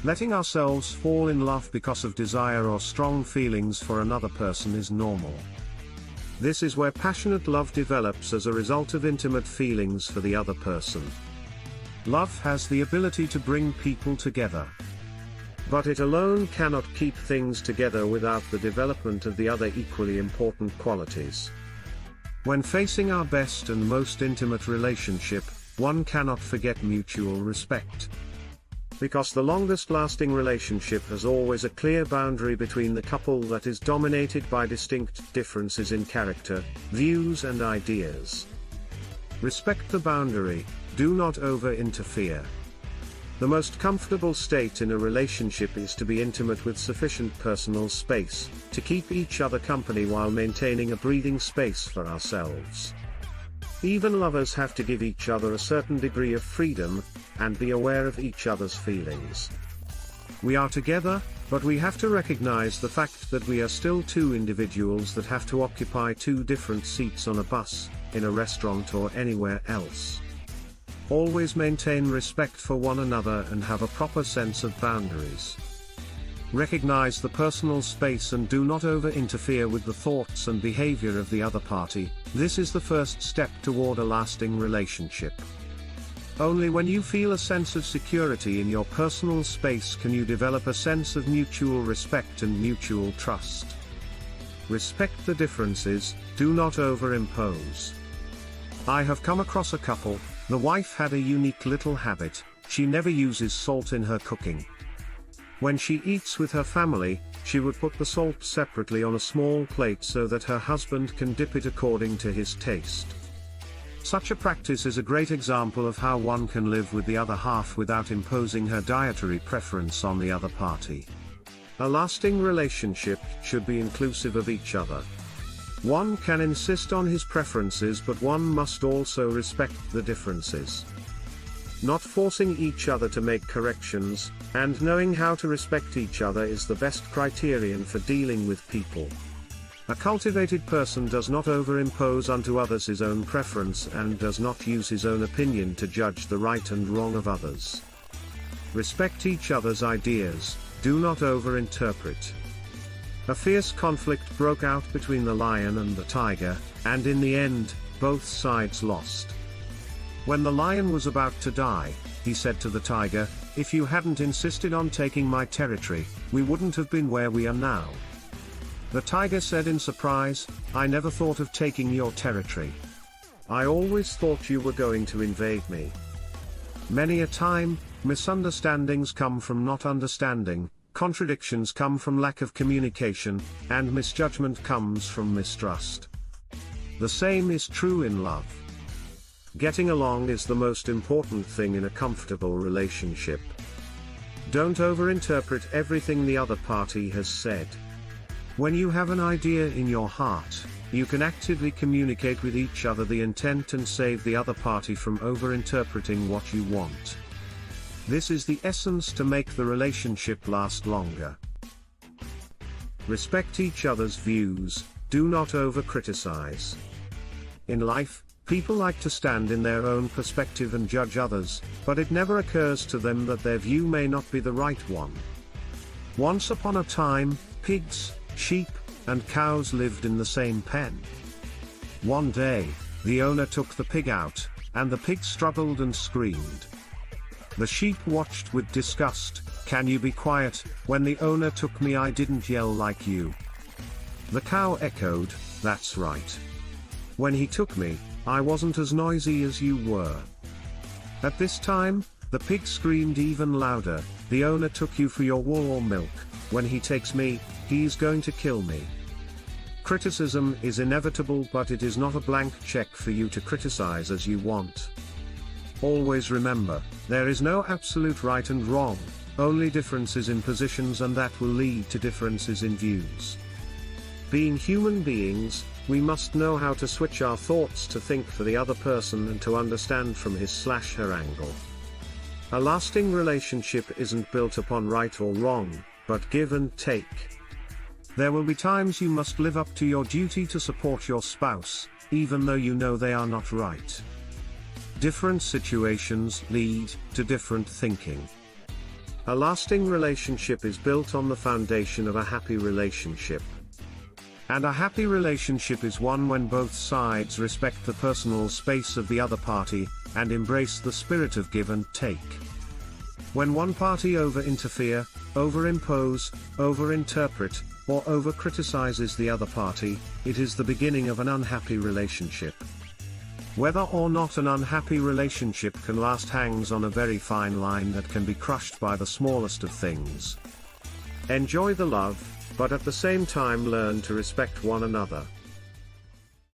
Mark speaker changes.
Speaker 1: Letting ourselves fall in love because of desire or strong feelings for another person is normal. This is where passionate love develops as a result of intimate feelings for the other person. Love has the ability to bring people together. But it alone cannot keep things together without the development of the other equally important qualities. When facing our best and most intimate relationship, one cannot forget mutual respect. Because the longest-lasting relationship has always a clear boundary between the couple that is dominated by distinct differences in character, views and ideas. Respect the boundary, do not over-interfere. The most comfortable state in a relationship is to be intimate with sufficient personal space, to keep each other company while maintaining a breathing space for ourselves. Even lovers have to give each other a certain degree of freedom, and be aware of each other's feelings. We are together, but we have to recognize the fact that we are still two individuals that have to occupy two different seats on a bus, in a restaurant or anywhere else. Always maintain respect for one another and have a proper sense of boundaries. Recognize the personal space and do not over-interfere with the thoughts and behavior of the other party. This is the first step toward a lasting relationship. Only when you feel a sense of security in your personal space can you develop a sense of mutual respect and mutual trust. Respect the differences, do not overimpose. I have come across a couple. The wife had a unique little habit, she never uses salt in her cooking. When she eats with her family, she would put the salt separately on a small plate so that her husband can dip it according to his taste. Such a practice is a great example of how one can live with the other half without imposing her dietary preference on the other party. A lasting relationship should be inclusive of each other. One can insist on his preferences, but one must also respect the differences. Not forcing each other to make corrections, and knowing how to respect each other is the best criterion for dealing with people. A cultivated person does not overimpose unto others his own preference and does not use his own opinion to judge the right and wrong of others. Respect each other's ideas, do not overinterpret. A fierce conflict broke out between the lion and the tiger, and in the end, both sides lost. When the lion was about to die, he said to the tiger, "If you hadn't insisted on taking my territory, we wouldn't have been where we are now." The tiger said in surprise, "I never thought of taking your territory. I always thought you were going to invade me." Many a time, misunderstandings come from not understanding, contradictions come from lack of communication, and misjudgment comes from mistrust. The same is true in love. Getting along is the most important thing in a comfortable relationship. Don't overinterpret everything the other party has said. When you have an idea in your heart, you can actively communicate with each other the intent and save the other party from overinterpreting what you want. This is the essence to make the relationship last longer. Respect each other's views, do not over-criticize. In life, people like to stand in their own perspective and judge others, but it never occurs to them that their view may not be the right one. Once upon a time, pigs, sheep, and cows lived in the same pen. One day, the owner took the pig out, and the pig struggled and screamed. The sheep watched with disgust. "Can you be quiet? When the owner took me, I didn't yell like you." The cow echoed, "That's right. When he took me, I wasn't as noisy as you were." At this time, the pig screamed even louder, "The owner took you for your wool or milk. When he takes me, he's going to kill me." Criticism is inevitable, but it is not a blank check for you to criticize as you want. Always remember, there is no absolute right and wrong, only differences in positions, and that will lead to differences in views. Being human beings, we must know how to switch our thoughts to think for the other person and to understand from his/her angle. A lasting relationship isn't built upon right or wrong, but give and take. There will be times you must live up to your duty to support your spouse, even though you know they are not right. Different situations lead to different thinking. A lasting relationship is built on the foundation of a happy relationship. And a happy relationship is one when both sides respect the personal space of the other party, and embrace the spirit of give and take. When one party over-interfere, over-impose, over-interpret, or over-criticizes the other party, it is the beginning of an unhappy relationship. Whether or not an unhappy relationship can last hangs on a very fine line that can be crushed by the smallest of things. Enjoy the love, but at the same time learn to respect one another.